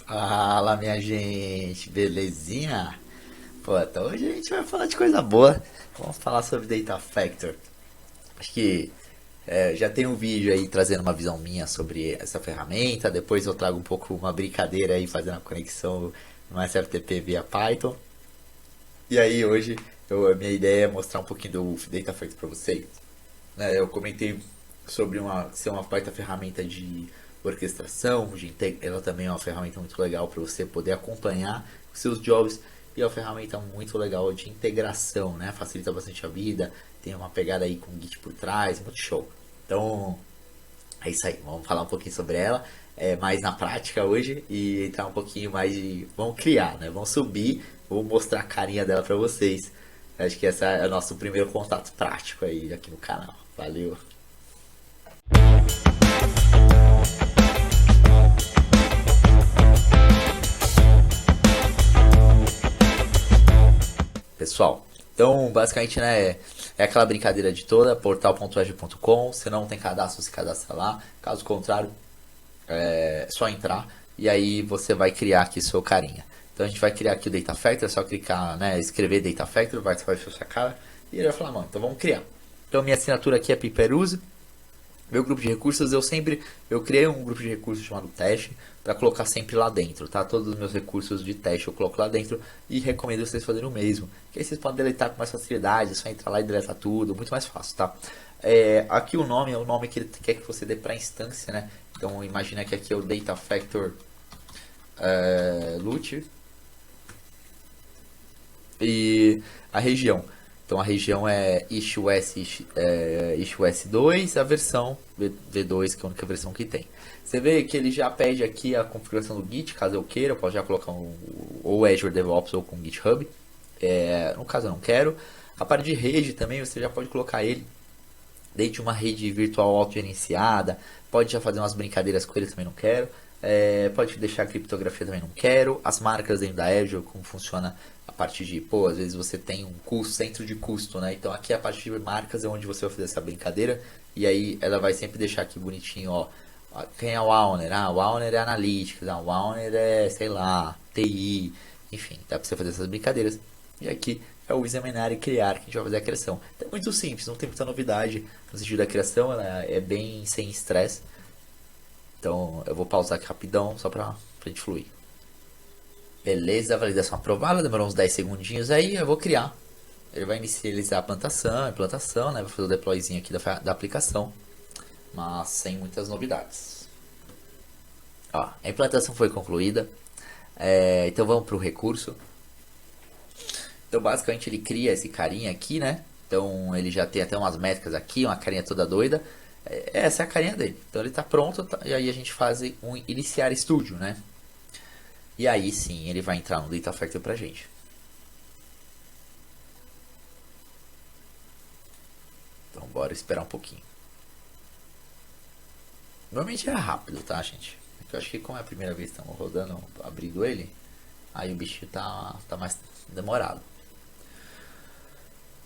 Fala, minha gente, belezinha? Pô, então hoje a gente vai falar de coisa boa. Vamos falar sobre Data Factor. Acho que já tem um vídeo aí trazendo uma visão minha sobre essa ferramenta. Depois eu trago um pouco uma brincadeira aí fazendo a conexão no SFTP via Python. E aí hoje a minha ideia é mostrar um pouquinho do Data Factor para vocês. Eu comentei sobre ser uma baita ferramenta de orquestração, ela também é uma ferramenta muito legal para você poder acompanhar os seus jobs e é uma ferramenta muito legal de integração, né? Facilita bastante a vida, tem uma pegada aí com o Git por trás, muito show. Então, é isso aí, vamos falar um pouquinho sobre ela, mais na prática hoje e entrar um pouquinho mais de. Vamos criar, né? Vamos subir, vou mostrar a carinha dela para vocês. Acho que esse é o nosso primeiro contato prático aí aqui no canal. Valeu! Pessoal, então basicamente né, é aquela brincadeira de toda, portal.eg.com, se não tem cadastro, se cadastra lá, caso contrário, é só entrar e aí você vai criar aqui seu carinha. Então a gente vai criar aqui o Data Factor, é só clicar, né, escrever Data Factor, vai ver sua cara e ele vai falar, mano, então vamos criar. Então minha assinatura aqui é Piperuse. Meu grupo de recursos, eu criei um grupo de recursos chamado teste para colocar sempre lá dentro, tá? Todos os meus recursos de teste eu coloco lá dentro e recomendo vocês fazerem o mesmo. Que aí vocês podem deletar com mais facilidade, é só entrar lá e deletar tudo, muito mais fácil, tá? Aqui o nome é o nome que ele quer que você dê para a instância, né? Então imagina que aqui é o Data Factor Loot e a região. Então a região é EastWest 2, a versão V2, que é a única versão que tem. Você vê que ele já pede aqui a configuração do Git, caso eu queira, eu posso já colocar ou Azure DevOps ou com GitHub. No caso eu não quero. A parte de rede também, você já pode colocar ele dentro de uma rede virtual autogerenciada, pode já fazer umas brincadeiras com ele, também não quero. Pode deixar a criptografia, também não quero. As marcas dentro da Azure, como funciona a parte de, pô, às vezes você tem um custo, centro de custo, né? Então aqui a parte de marcas é onde você vai fazer essa brincadeira. E aí ela vai sempre deixar aqui bonitinho, ó. Quem é o owner? O owner é Analytics, o owner é, sei lá, TI. Enfim, dá pra você fazer essas brincadeiras. E aqui é o examinar e criar, que a gente vai fazer a criação. Então é muito simples, não tem muita novidade no sentido da criação, ela é bem sem estresse. Então eu vou pausar aqui rapidão, só pra gente fluir. Beleza, validação aprovada, demorou uns 10 segundinhos aí, eu vou criar. Ele vai inicializar a implantação, né? Vai fazer o deployzinho aqui da aplicação, mas sem muitas novidades. Ó, a implantação foi concluída, então vamos para o recurso. Então basicamente ele cria esse carinha aqui, né? Então ele já tem até umas métricas aqui, uma carinha toda doida. Essa é a carinha dele. Então ele está pronto, tá? E aí a gente faz um iniciar estúdio, né? E aí sim ele vai entrar no Data Factor pra gente. Então bora esperar um pouquinho. Normalmente é rápido, tá, gente? Eu acho que como é a primeira vez que estamos rodando, abrindo ele, aí o bicho tá mais demorado.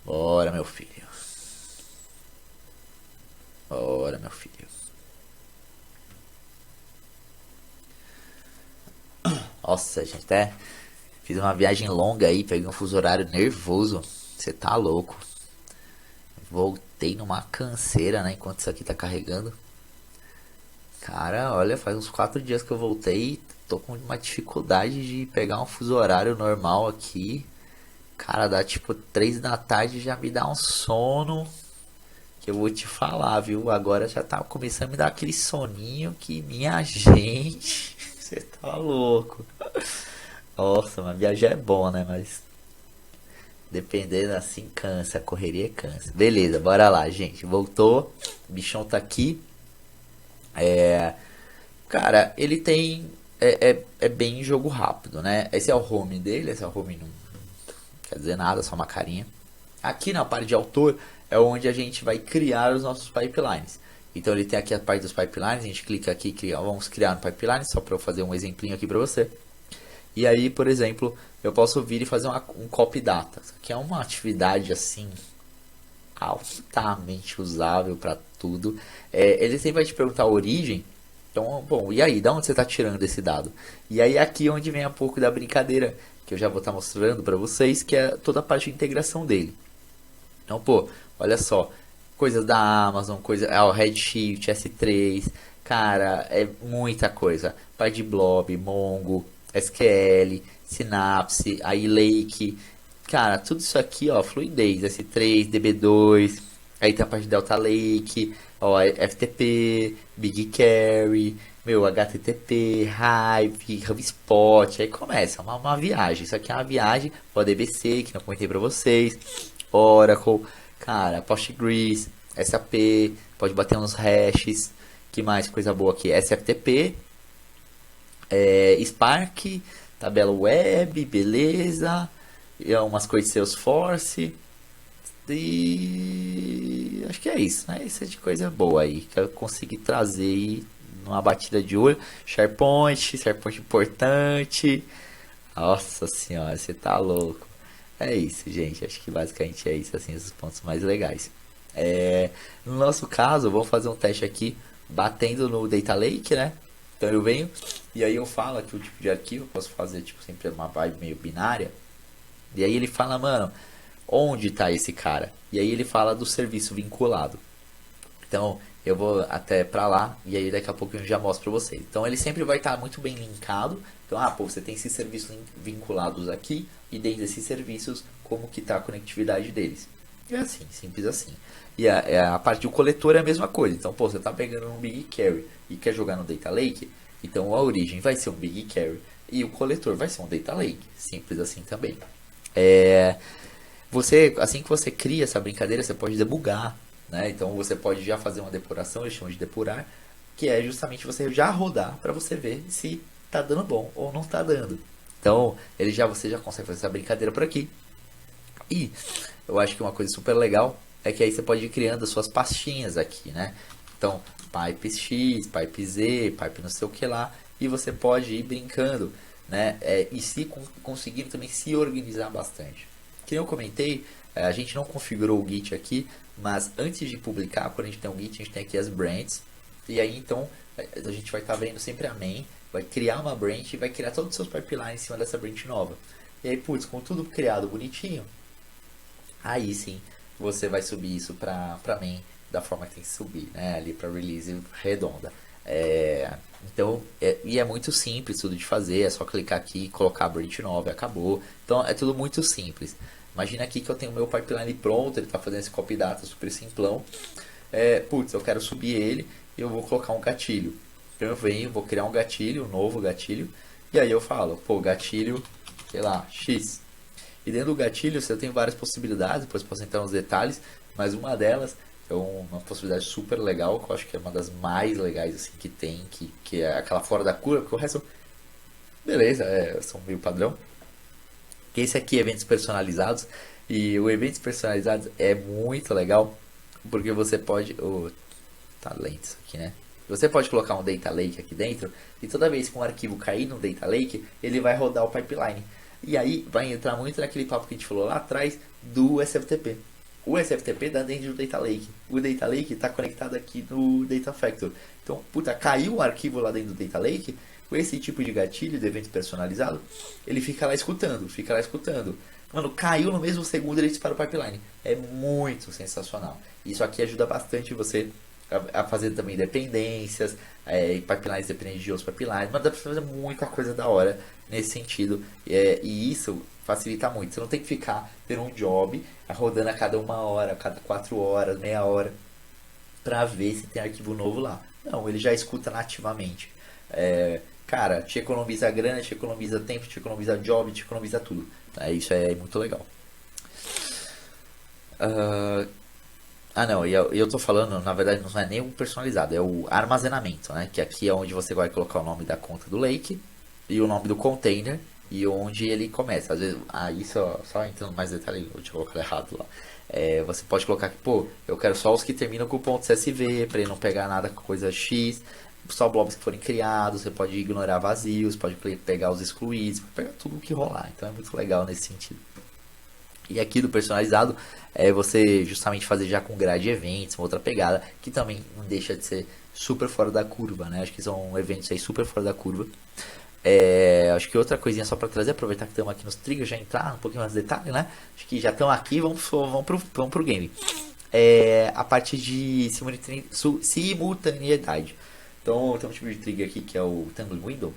Bora, meu filho. Bora, meu filho. Nossa, gente, até fiz uma viagem longa aí, peguei um fuso horário nervoso. Você tá louco. Voltei numa canseira, né? Enquanto isso aqui tá carregando. Cara, olha, faz uns 4 dias que eu voltei e tô com uma dificuldade de pegar um fuso horário normal aqui. Cara, dá tipo 3 da tarde e já me dá um sono. Que eu vou te falar, viu? Agora já tá começando a me dar aquele soninho que, minha gente, você tá louco. Nossa, uma viagem é bom, né? Mas dependendo assim, cansa. A correria cansa. Beleza, bora lá, gente. Voltou. O bichão tá aqui. Cara, ele tem. É bem jogo rápido, né? Esse é o home dele. Esse é o home, não quer dizer nada, só uma carinha. Aqui na parte de autor é onde a gente vai criar os nossos pipelines. Então ele tem aqui a parte dos pipelines, a gente clica aqui, vamos criar um pipeline, só para eu fazer um exemplinho aqui para você. E aí, por exemplo, eu posso vir e fazer um copy data, que é uma atividade assim altamente usável para tudo. Ele sempre vai te perguntar a origem. Então, bom, e aí, da onde você está tirando esse dado? E aí aqui onde vem um pouco da brincadeira, que eu já vou estar mostrando para vocês, que é toda a parte de integração dele. Então, pô, olha só, coisas da Amazon, o Redshift, S3, cara, é muita coisa. Parte de Blob, Mongo, SQL, Synapse, aí Lake, cara, tudo isso aqui, ó, fluidez, S3, DB2, aí tem a parte de Delta Lake, ó, FTP, BigQuery, meu, HTTP, Hive, HubSpot, aí começa uma viagem. Isso aqui é uma viagem, o DBC, que não comentei pra vocês, Oracle, cara, Postgres, SAP, pode bater uns hashes, que mais coisa boa aqui, SFTP, Spark, tabela web, beleza, e umas coisas de Salesforce, e acho que é isso, né? Isso é de coisa boa aí, que eu consegui trazer aí numa batida de olho. SharePoint importante. Nossa senhora, você tá louco. É isso, gente. Acho que basicamente é isso, assim, os pontos mais legais. No nosso caso, vamos fazer um teste aqui, batendo no Data Lake, né? Então eu venho e aí eu falo aqui o tipo de arquivo, eu posso fazer tipo sempre uma vibe meio binária. E aí ele fala, mano, onde está esse cara? E aí ele fala do serviço vinculado. Então eu vou até para lá e aí daqui a pouco eu já mostro para vocês. Então ele sempre vai estar muito bem linkado. Então, pô, você tem esses serviços vinculados aqui e dentro desses serviços como que está a conectividade deles. É assim, simples assim. E a parte do coletor é a mesma coisa. Então, pô, você está pegando um BigQuery e quer jogar no Data Lake, então a origem vai ser um BigQuery e o coletor vai ser um Data Lake. Simples assim também. Você, assim que você cria essa brincadeira, você pode debugar, né? Então você pode já fazer uma depuração, eles chamam de depurar, que é justamente você já rodar para você ver se tá dando bom ou não tá dando. Então, você já consegue fazer essa brincadeira por aqui. E eu acho que uma coisa super legal é que aí você pode ir criando as suas pastinhas aqui, né? Então, pipe X, pipe Z, pipe não sei o que lá, e você pode ir brincando, né? E conseguindo também se organizar bastante. Que eu comentei, a gente não configurou o Git aqui, mas antes de publicar, quando a gente tem um Git, a gente tem aqui as branches, e aí então a gente vai estar vendo sempre a main, vai criar uma branch e vai criar todos os seus pipelines em cima dessa branch nova. E aí, putz, com tudo criado bonitinho, aí sim você vai subir isso para main da forma que tem que subir, né? Ali para release redonda. Então, e é muito simples tudo de fazer, é só clicar aqui, colocar a branch nova e acabou. Então é tudo muito simples. Imagina aqui que eu tenho o meu pipeline pronto, ele está fazendo esse copy data super simplão. Putz, eu quero subir ele e eu vou colocar um gatilho. Então eu venho, vou criar um gatilho, um novo gatilho, e aí eu falo, pô, gatilho, sei lá, X. E dentro do gatilho você tem várias possibilidades, depois posso entrar nos detalhes, mas uma delas é uma possibilidade super legal, que eu acho que é uma das mais legais assim, que tem, que é aquela fora da curva, porque o resto, beleza, são meio padrão. Que esse aqui é eventos personalizados, e o eventos personalizados é muito legal, porque você pode... tá lento isso aqui, né? Você pode colocar um Data Lake aqui dentro, e toda vez que um arquivo cair no Data Lake, ele vai rodar o pipeline. E aí vai entrar muito naquele papo que a gente falou lá atrás do SFTP. O SFTP está dentro do Data Lake. O Data Lake está conectado aqui no Data Factor. Então, puta, caiu um arquivo lá dentro do Data Lake, com esse tipo de gatilho de evento personalizado, ele fica lá escutando, fica lá escutando. Mano, caiu no mesmo segundo, ele dispara o pipeline. É muito sensacional. Isso aqui ajuda bastante você a fazer também dependências, pipelines dependentes de outros pipelines, mas dá pra fazer muita coisa da hora nesse sentido, e isso facilita muito. Você não tem que ficar tendo um job rodando a cada 1 hora, a cada 4 horas, meia hora, pra ver se tem arquivo novo lá. Não, ele já escuta nativamente. Cara, te economiza grana, te economiza tempo, te economiza job, te economiza tudo. Isso é muito legal. Não, e eu tô falando, na verdade não é nem o personalizado, é o armazenamento, né? Que aqui é onde você vai colocar o nome da conta do Lake e o nome do container e onde ele começa. Às vezes, aí só entrando mais detalhe, eu tinha colocado errado lá. Você pode colocar que, pô, eu quero só os que terminam com ponto .csv, para ele não pegar nada com coisa X, só blobs que forem criados, você pode ignorar vazios, pode pegar os excluídos, pode pegar tudo o que rolar. Então é muito legal nesse sentido. E aqui do personalizado é você justamente fazer já com grade eventos, uma outra pegada, que também não deixa de ser super fora da curva, né? Acho que são eventos aí super fora da curva. Acho que outra coisinha só para trazer, aproveitar que estamos aqui nos triggers, já entrar um pouquinho mais de detalhe, né? Acho que já estamos aqui, vamos pro game. A parte de simultaneidade. Então tem um tipo de trigger aqui que é o Tangle Window,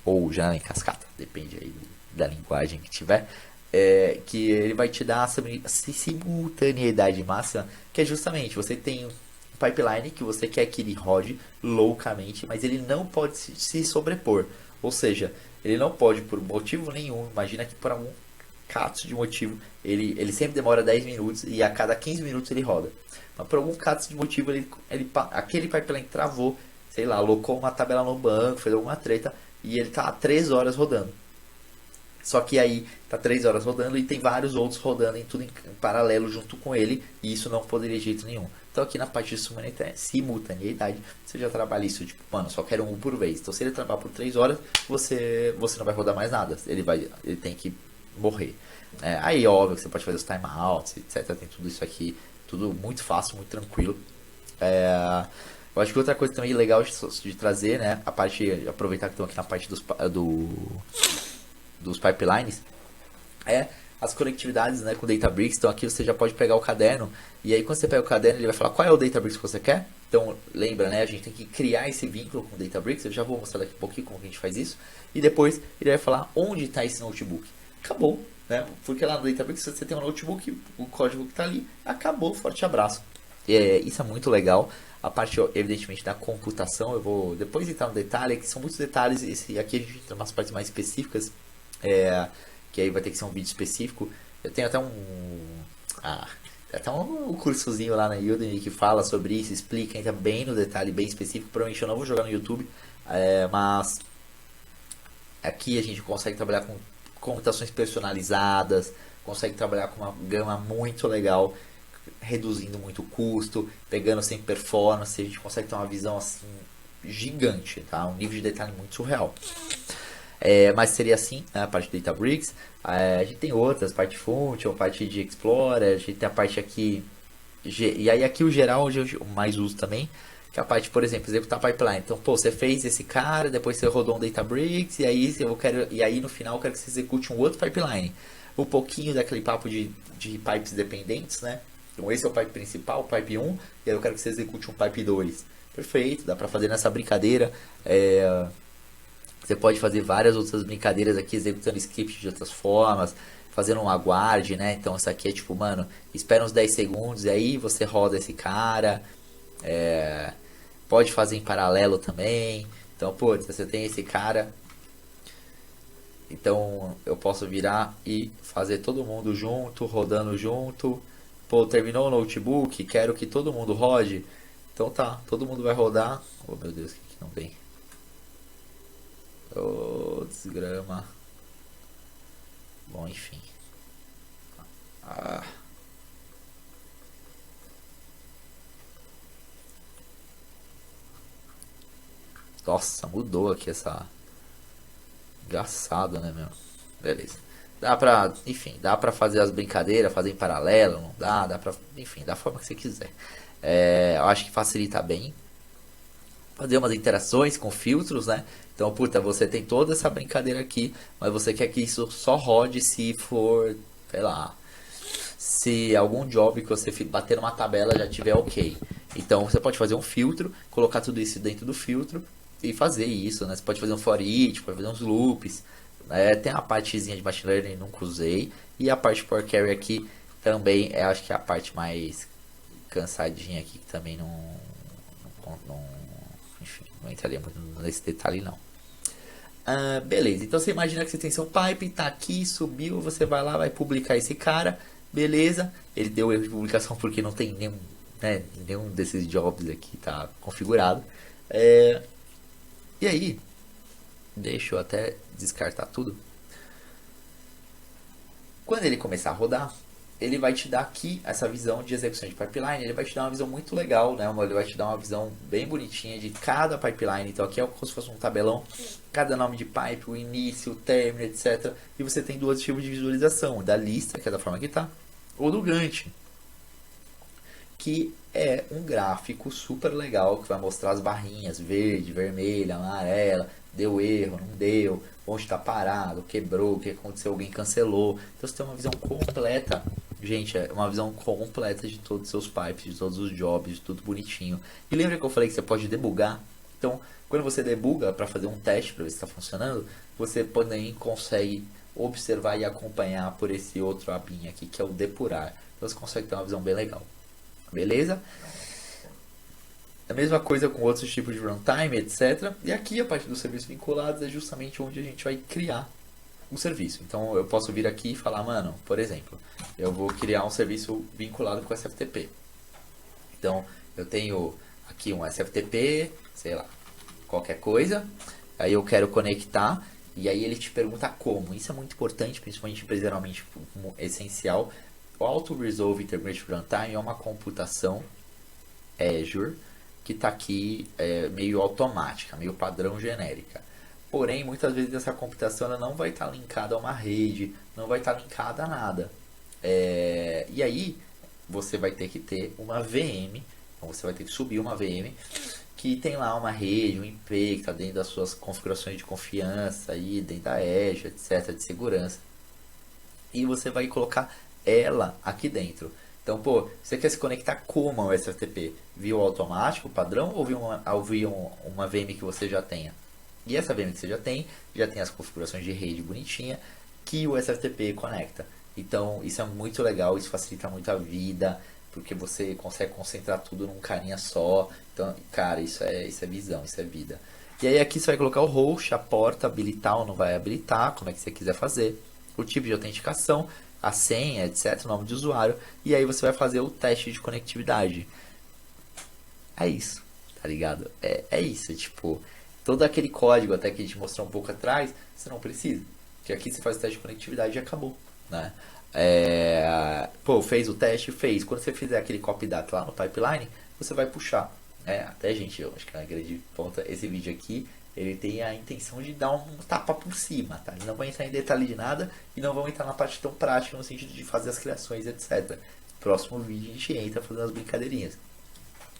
ou janela em cascata, depende aí da linguagem que tiver. Que ele vai te dar a simultaneidade máxima, que é justamente você tem um pipeline que você quer que ele rode loucamente, mas ele não pode se sobrepor. Ou seja, ele não pode por motivo nenhum. Imagina que por algum caso de motivo ele sempre demora 10 minutos e a cada 15 minutos ele roda. Mas por algum caso de motivo aquele pipeline travou, sei lá, alocou uma tabela no banco, fez alguma treta e ele tá há 3 horas rodando. Só que aí tá 3 horas rodando e tem vários outros rodando em tudo em paralelo junto com ele, e isso não poderia de jeito nenhum. Então aqui na parte de simultaneidade, você já trabalha isso, tipo, mano, só quero um por vez. Então se ele trabalhar por 3 horas, você não vai rodar mais nada, ele tem que morrer. Aí óbvio que você pode fazer os timeouts, etc. Tem tudo isso aqui, tudo muito fácil, muito tranquilo. Eu acho que outra coisa também legal de trazer, né, a parte, aproveitar que estão aqui na parte dos pipelines, as conectividades, né, com o Databricks. Então aqui você já pode pegar o caderno, e aí quando você pega o caderno ele vai falar qual é o Databricks que você quer. Então lembra, né, a gente tem que criar esse vínculo com o Databricks. Eu já vou mostrar daqui a pouquinho como que a gente faz isso, e depois ele vai falar onde está esse notebook. Acabou, né, porque lá no Databricks você tem um notebook, o código que está ali, acabou, forte abraço. Isso é muito legal. A parte, evidentemente, da computação, eu vou depois entrar no detalhe, que são muitos detalhes, aqui a gente entra nas partes mais específicas, que aí vai ter que ser um vídeo específico. Eu tenho até um cursozinho lá na Udemy que fala sobre isso, explica, entra bem no detalhe, bem específico. Provavelmente eu não vou jogar no YouTube, mas aqui a gente consegue trabalhar com computações personalizadas, consegue trabalhar com uma gama muito legal, reduzindo muito o custo, pegando sem performance. A gente consegue ter uma visão assim gigante, tá? Um nível de detalhe muito surreal. Mas seria assim, né, a parte de Databricks. A gente tem outras, parte Function, parte de Explorer, a gente tem a parte aqui, e aí aqui o geral eu mais uso também, que é a parte, por exemplo, executar pipeline. Então, pô, você fez esse cara, depois você rodou um Databricks, e aí no final eu quero que você execute um outro pipeline. Um pouquinho daquele papo de pipes dependentes, né? Então esse é o pipe principal, o pipe 1, e aí eu quero que você execute um pipe 2. Perfeito, dá pra fazer nessa brincadeira. Você pode fazer várias outras brincadeiras aqui, executando script de outras formas, fazendo um aguarde, né? Então isso aqui é tipo, mano, espera uns 10 segundos e aí você roda esse cara. Pode fazer em paralelo também. Então, pô, você tem esse cara, então eu posso virar e fazer todo mundo junto, rodando junto. Pô, terminou o notebook, quero que todo mundo rode. Então tá, todo mundo vai rodar. Oh meu Deus, o que não tem? Oh, desgrama. Bom, enfim. Nossa, mudou aqui essa. Engraçado, né, meu? Beleza. Enfim, dá pra fazer as brincadeiras, fazer em paralelo, não dá, enfim, da forma que você quiser. Eu acho que facilita bem. Fazer umas interações com filtros, né? Então, puta, você tem toda essa brincadeira aqui, mas você quer que isso só rode se for, sei lá, se algum job que você bater numa tabela já tiver ok. Então, você pode fazer um filtro, colocar tudo isso dentro do filtro e fazer isso, né? Você pode fazer um for each, pode fazer uns loops. Tem a partezinha de machine learning, nunca usei. E a parte Power Query aqui também, acho que é a parte mais cansadinha aqui, que também enfim, não entraria muito nesse detalhe não. Beleza, então você imagina que você tem seu pipe, tá aqui, subiu, você vai lá, vai publicar esse cara, beleza. Ele deu erro de publicação porque não tem nenhum, né, nenhum desses jobs aqui tá configurado. E aí, deixa eu até descartar tudo. Quando ele começar a rodar, ele vai te dar aqui essa visão de execução de pipeline, ele vai te dar uma visão muito legal, né? Ele vai te dar uma visão bem bonitinha de cada pipeline. Então aqui é como se fosse um tabelão, cada nome de pipe, o início, o término, etc. E você tem duas tipos de visualização, da lista, que é da forma que está, ou do Gantt, que é um gráfico super legal que vai mostrar as barrinhas, verde, vermelha, amarela, deu erro, não deu, onde está parado, quebrou, o que aconteceu, alguém cancelou. Então você tem uma visão completa, gente, é uma visão completa de todos os seus pipes, de todos os jobs, de tudo bonitinho. E lembra que eu falei que você pode debugar? Então, quando você debuga para fazer um teste para ver se está funcionando, você também consegue observar e acompanhar por esse outro abinho aqui, que é o depurar. Então você consegue ter uma visão bem legal. Beleza? A mesma coisa com outros tipos de runtime, etc. E aqui a parte dos serviços vinculados é justamente onde a gente vai criar o serviço. Então eu posso vir aqui e falar, mano, por exemplo, eu vou criar um serviço vinculado com SFTP. Então eu tenho aqui um SFTP, sei lá, qualquer coisa. Aí eu quero conectar e aí ele te pergunta como. Isso é muito importante, principalmente empresarialmente essencial. O Auto-Resolve Integrated Runtime é uma computação Azure que está aqui meio automática, meio padrão genérica. Porém, muitas vezes essa computação ela não vai estar linkada a uma rede, não vai estar linkada a nada. E aí, você vai ter que ter uma VM, então você vai ter que subir uma VM que tem lá uma rede, um IP que está dentro das suas configurações de confiança, aí, dentro da Azure, etc., de segurança. E você vai colocar ela aqui dentro. Então, pô, você quer se conectar como ao SFTP? Via o automático, padrão, ou via uma VM que você já tenha? E essa VM que você já tem as configurações de rede bonitinha que o SFTP conecta. Então, isso é muito legal, isso facilita muito a vida, porque você consegue concentrar tudo num carinha só. Então, cara, isso é visão, isso é vida. E aí aqui você vai colocar o host, a porta, habilitar ou não vai habilitar, como é que você quiser fazer. O tipo de autenticação, a senha, etc, o nome de usuário, e aí você vai fazer o teste de conectividade. É isso, tá ligado? É isso, tipo, todo aquele código até que a gente mostrou um pouco atrás, você não precisa, porque aqui você faz o teste de conectividade e acabou, né? Pô, fez o teste, fez. Quando você fizer aquele copy data lá no pipeline, você vai puxar. Até, gente, eu acho que é uma grande ponta, esse vídeo aqui ele tem a intenção de dar um tapa por cima, tá? Ele não vai entrar em detalhe de nada e não vão entrar na parte tão prática no sentido de fazer as criações, etc. Próximo vídeo a gente entra fazendo as brincadeirinhas.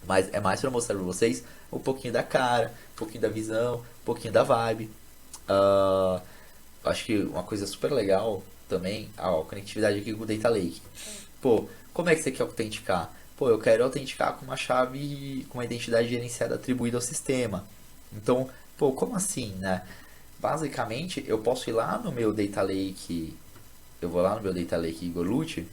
Mas é mais para mostrar para vocês um pouquinho da cara, um pouquinho da visão, um pouquinho da vibe. Acho que uma coisa super legal também, a conectividade aqui com o Data Lake. Pô, como é que você quer autenticar? Pô, eu quero autenticar com uma chave, com uma identidade gerenciada atribuída ao sistema. Então, pô, como assim, né? Basicamente, eu posso ir lá no meu Data Lake, eu vou lá no meu Data Lake Igor Lute,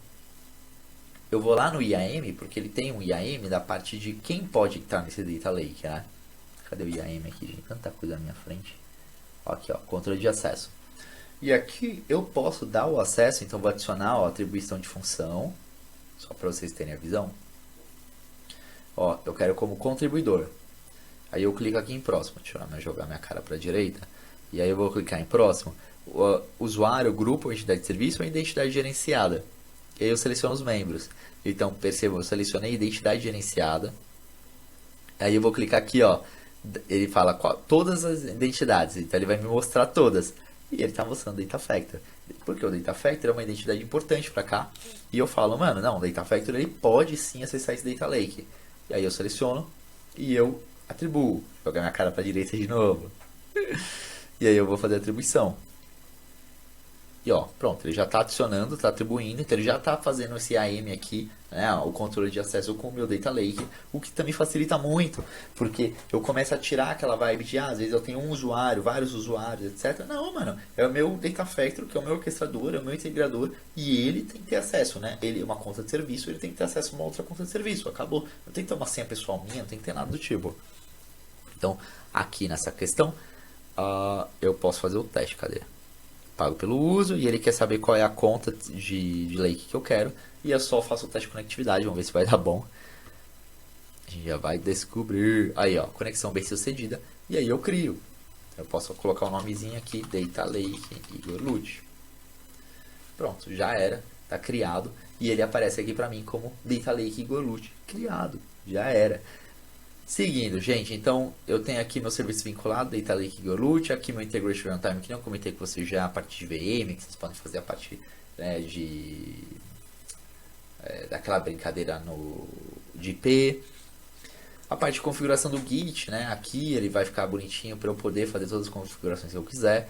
eu vou lá no IAM, porque ele tem um IAM da parte de quem pode estar nesse Data Lake, né? Cadê o IAM aqui? Tem tanta coisa na minha frente. Aqui, ó, controle de acesso. E aqui eu posso dar o acesso, então vou adicionar a atribuição de função, só para vocês terem a visão. Ó, eu quero como contribuidor. Aí eu clico aqui em próximo, deixa eu jogar minha cara para a direita. E aí eu vou clicar em próximo. O usuário, grupo, entidade de serviço ou identidade gerenciada. E aí eu seleciono os membros. Então, percebam, eu selecionei identidade gerenciada. Aí eu vou clicar aqui, ó. Ele fala todas as identidades, então ele vai me mostrar todas. E ele está mostrando Data Factor. Porque o Data Factor é uma identidade importante para cá. E eu falo, mano, não, o Data Factor ele pode sim acessar esse Data Lake. E aí eu seleciono e eu atribuo. Jogar minha cara para a direita de novo. E aí eu vou fazer a atribuição. E ó, pronto, ele já está adicionando, está atribuindo, então ele já está fazendo esse AM aqui, né, o controle de acesso com o meu Data Lake, o que também facilita muito, porque eu começo a tirar aquela vibe de, às vezes eu tenho um usuário, vários usuários, etc. Não, mano, é o meu Data Factor, que é o meu orquestrador, é o meu integrador, e ele tem que ter acesso, né? Ele é uma conta de serviço, ele tem que ter acesso a uma outra conta de serviço, acabou. Não tem que ter uma senha pessoal minha, não tem que ter nada do tipo. Então, aqui nessa questão, eu posso fazer o teste, cadê? Pago pelo uso e ele quer saber qual é a conta de lake que eu quero e eu só faço o teste de conectividade, vamos ver se vai dar bom. A gente já vai descobrir. Aí ó, conexão bem sucedida e aí eu crio. Eu posso colocar o nomezinho aqui, Data Lake Igor Lute. Pronto, já era. tá criado, e ele aparece aqui para mim como Data Lake Igor criado, já era. Seguindo, gente, então eu tenho aqui meu serviço vinculado, Data Lake Igor aqui meu Integration Runtime, que não comentei com vocês já, a parte de VM, que vocês podem fazer a parte, né, daquela brincadeira de IP. A parte de configuração do Git, né? Aqui ele vai ficar bonitinho para eu poder fazer todas as configurações que eu quiser.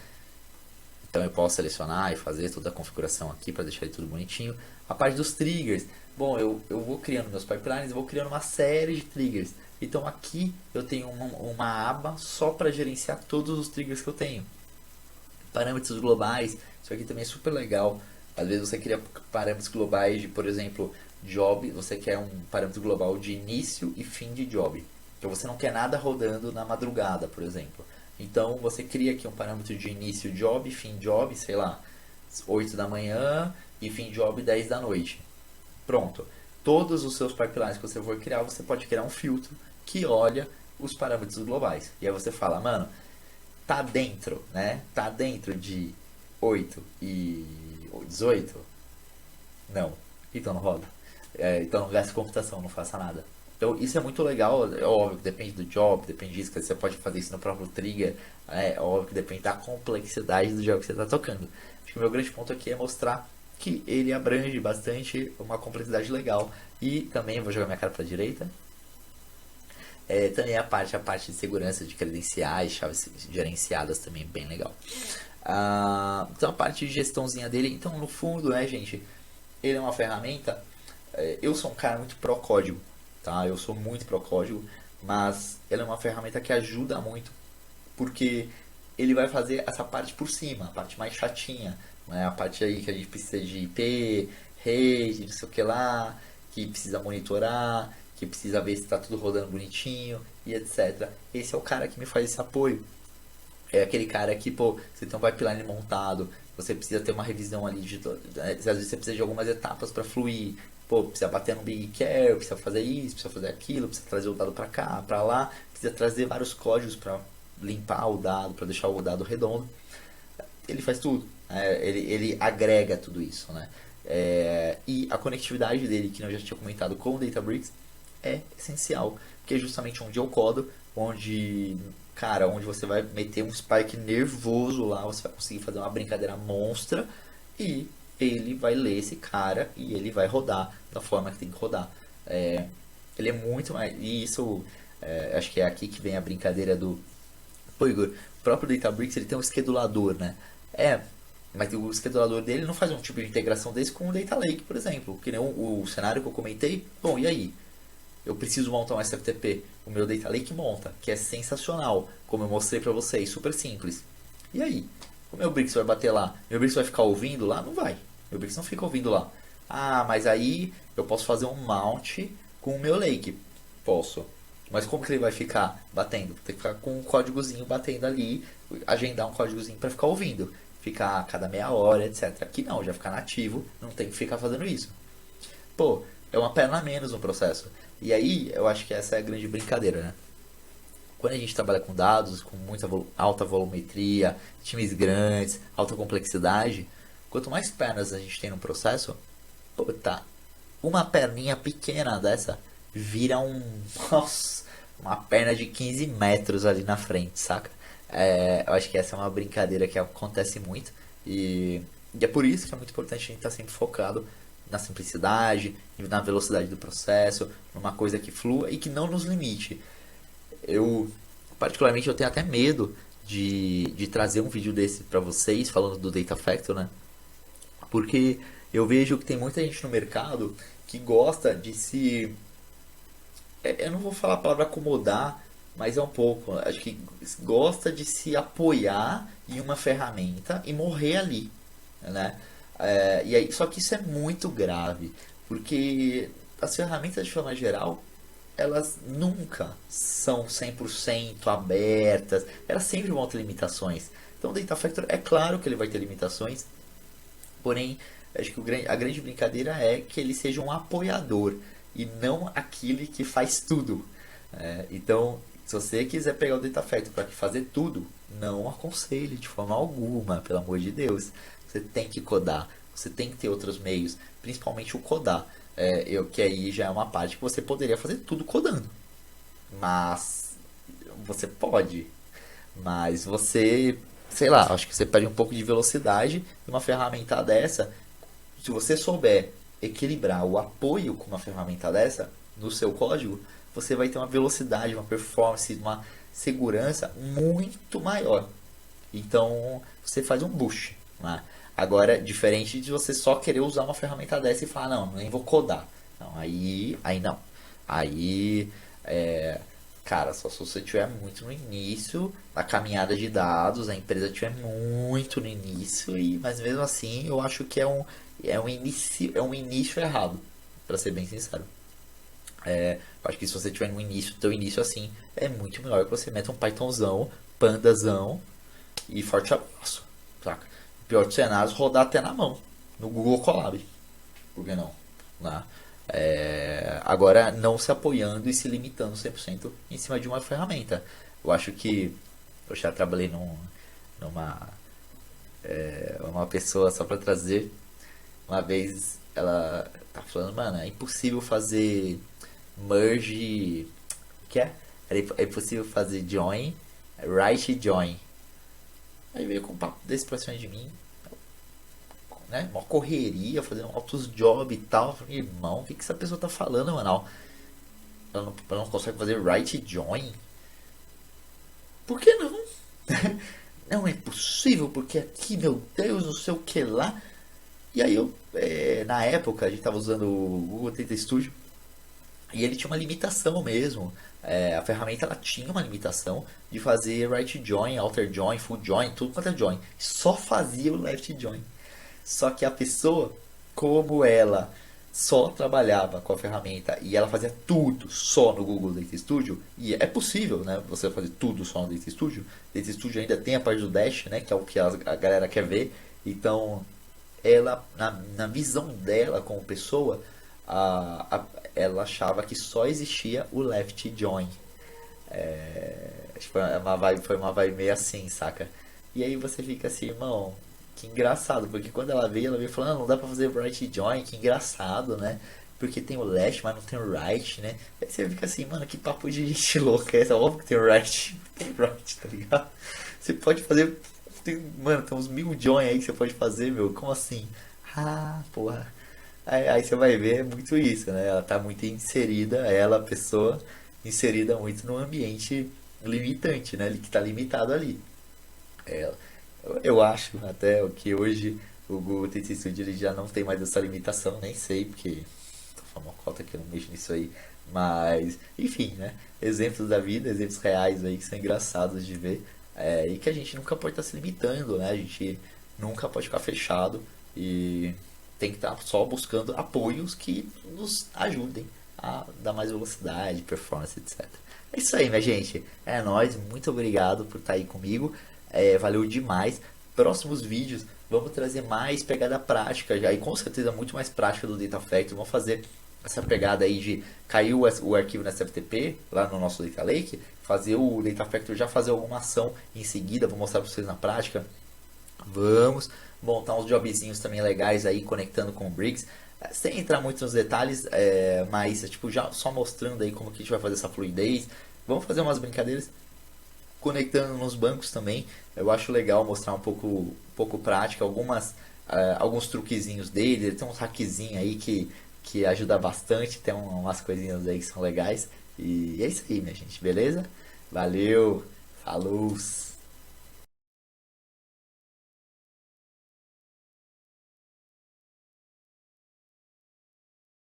Então eu posso selecionar e fazer toda a configuração aqui para deixar ele tudo bonitinho. A parte dos triggers. Bom, eu vou criando meus pipelines, vou criando uma série de triggers. Então aqui eu tenho uma aba só para gerenciar todos os triggers que eu tenho. Parâmetros globais, isso aqui também é super legal. Às vezes você cria parâmetros globais de, por exemplo, job, você quer um parâmetro global de início e fim de job. Então você não quer nada rodando na madrugada, por exemplo. Então você cria aqui um parâmetro de início job, fim job, sei lá, 8 da manhã e fim job 10 da noite. Pronto. Todos os seus pipelines que você for criar, você pode criar um filtro que olha os parâmetros globais. E aí você fala, mano, tá dentro, né? Tá dentro de 8 e 18? Não. Então não roda. Então não gaste computação, não faça nada. Então isso é muito legal, é óbvio que depende do job, depende disso, que você pode fazer isso no próprio trigger, é óbvio que depende da complexidade do jogo que você está tocando. Acho que o meu grande ponto aqui é mostrar que ele abrange bastante uma complexidade legal. E também, vou jogar minha cara para a direita, também a parte de segurança de credenciais, chaves gerenciadas também bem legal. Então a parte de gestãozinha dele, então no fundo, né, gente, ele é uma ferramenta. Eu sou um cara muito pró código, tá? Eu sou muito pró código, mas ele é uma ferramenta que ajuda muito, porque ele vai fazer essa parte por cima, a parte mais chatinha, né? A parte aí que a gente precisa de IP, rede, não sei o que lá, que precisa monitorar, que precisa ver se está tudo rodando bonitinho e etc. Esse é o cara que me faz esse apoio. É aquele cara que, pô, você tem um pipeline montado, você precisa ter uma revisão ali, às vezes você precisa de algumas etapas para fluir. Pô, precisa bater no Big Care, precisa fazer isso, precisa fazer aquilo, precisa trazer o dado para cá, para lá, precisa trazer vários códigos para limpar o dado, para deixar o dado redondo. Ele faz tudo, ele agrega tudo isso, né? E a conectividade dele, que eu já tinha comentado com o Databricks, é essencial, porque é justamente onde eu codo, onde você vai meter um spike nervoso lá, você vai conseguir fazer uma brincadeira monstra e ele vai ler esse cara e ele vai rodar da forma que tem que rodar. Ele é muito mais. E isso, acho que é aqui que vem a brincadeira do. Pô, Igor, o próprio Databricks ele tem um schedulador, né? Mas o schedulador dele não faz um tipo de integração desse com o Data Lake, por exemplo. Que nem o cenário que eu comentei. Bom, e aí? Eu preciso montar um SFTP. O meu Data Lake monta, que é sensacional. Como eu mostrei pra vocês, super simples. E aí? O meu Brix vai bater lá? Meu Brix vai ficar ouvindo lá? Não vai. Meu Brix não fica ouvindo lá. Ah, mas aí eu posso fazer um mount com o meu Lake. Posso. Mas como que ele vai ficar batendo? Tem que ficar com um códigozinho batendo ali, agendar um códigozinho para ficar ouvindo. Ficar a cada meia hora, etc. Aqui não, já ficar nativo, não tem que ficar fazendo isso. Pô, é uma perna a menos no processo. E aí, eu acho que essa é a grande brincadeira, né? Quando a gente trabalha com dados, com muita alta volumetria, times grandes, alta complexidade, quanto mais pernas a gente tem no processo, tá, uma perninha pequena dessa vira nossa, uma perna de 15 metros ali na frente, saca? Eu acho que essa é uma brincadeira que acontece muito e é por isso que é muito importante a gente estar sempre focado na simplicidade, na velocidade do processo, numa coisa que flua e que não nos limite. Particularmente, eu tenho até medo de trazer um vídeo desse para vocês, falando do Data Factor, né? Porque eu vejo que tem muita gente no mercado que gosta de se... Eu não vou falar a palavra acomodar, mas é um pouco. Acho que gosta de se apoiar em uma ferramenta e morrer ali, né? E aí, só que isso é muito grave, porque as ferramentas de forma geral elas nunca são 100% abertas, elas sempre vão ter limitações. Então o Data Factor é claro que ele vai ter limitações, porém acho que a grande brincadeira é que ele seja um apoiador e não aquele que faz tudo. Então, se você quiser pegar o Data Factor para fazer tudo, não aconselho de forma alguma, pelo amor de Deus. Você tem que codar, você tem que ter outros meios, principalmente o codar. Que aí já é uma parte que você poderia fazer tudo codando. Mas você pode. Mas você, sei lá, acho que você perde um pouco de velocidade e uma ferramenta dessa, se você souber equilibrar o apoio com uma ferramenta dessa no seu código, você vai ter uma velocidade, uma performance, uma segurança muito maior. Então você faz um boost, né? Agora, diferente de você só querer usar uma ferramenta dessa e falar, não, nem vou codar. Não, aí não. Aí, cara, só se você estiver muito no início da caminhada de dados, a empresa estiver muito no início, mas mesmo assim eu acho que é um início errado, para ser bem sincero. Eu acho que se você tiver no início, teu início assim, é muito melhor que você meta um Pythonzão, Pandazão e forte abraço, saca? Pior dos cenários, rodar até na mão, no Google Colab, por que não? Né? Agora, não se apoiando e se limitando 100% em cima de uma ferramenta. Eu acho que eu já trabalhei numa uma pessoa, só para trazer, uma vez ela tá falando, mano, é impossível fazer merge, que é? É impossível fazer join, write join. Aí veio com um papo desse pra cima de mim, né? Uma correria, fazendo altos job e tal. Eu falei, irmão, o que essa pessoa tá falando, mano? Ela não consegue fazer write join? Por que não? Não é possível, porque aqui, meu Deus, não sei o que lá. E aí na época, a gente tava usando o Google Data Studio e ele tinha uma limitação mesmo. A ferramenta ela tinha uma limitação de fazer right join, alter join, full join, tudo quanto é join. Só fazia o left join. Só que a pessoa, como ela só trabalhava com a ferramenta e ela fazia tudo só no Google Data Studio, e é possível, né, você fazer tudo só no Data Studio. Data Studio ainda tem a parte do Dash, né, que é o que a galera quer ver. Então, ela, na visão dela como pessoa, ela achava que só existia o left join. Acho que foi uma vibe meio assim, saca? E aí você fica assim, irmão, que engraçado, porque quando ela veio falando, não dá pra fazer right join, que engraçado, né? Porque tem o left, mas não tem o right, né? Aí você fica assim, mano, que papo de gente louca é essa? Óbvio que tem o right, tem right, tá ligado? Você pode fazer, mano, tem uns 1000 join aí que você pode fazer, meu, como assim? Ah, porra. Aí você vai ver, é muito isso, né? Ela tá muito inserida, a pessoa, inserida muito no ambiente limitante, né? Que tá limitado ali. É, eu acho até que hoje o Google Tensor Studio ele já não tem mais essa limitação, nem sei, porque tô falando uma cota que eu não mexo nisso aí. Mas, enfim, né? Exemplos da vida, exemplos reais aí que são engraçados de ver. E que a gente nunca pode estar se limitando, né? A gente nunca pode ficar fechado e tem que estar só buscando apoios que nos ajudem a dar mais velocidade, performance, etc. É isso aí, minha gente. É nóis, muito obrigado por estar aí comigo. Valeu demais. Próximos vídeos vamos trazer mais pegada prática já, e com certeza muito mais prática do Data Factory. Vamos fazer essa pegada aí de cair o arquivo na SFTP lá no nosso Data Lake, fazer o Data Factory já fazer alguma ação em seguida. Vou mostrar para vocês na prática. Vamos montar uns jobzinhos também legais aí conectando com o Briggs, sem entrar muito nos detalhes, mas tipo já só mostrando aí como que a gente vai fazer essa fluidez. Vamos fazer umas brincadeiras conectando nos bancos também. Eu acho legal mostrar um pouco prática, alguns truquezinhos dele. Ele tem uns hackzinhos aí que ajuda bastante, tem umas coisinhas aí que são legais. E é isso aí, minha gente, beleza? Valeu, falou!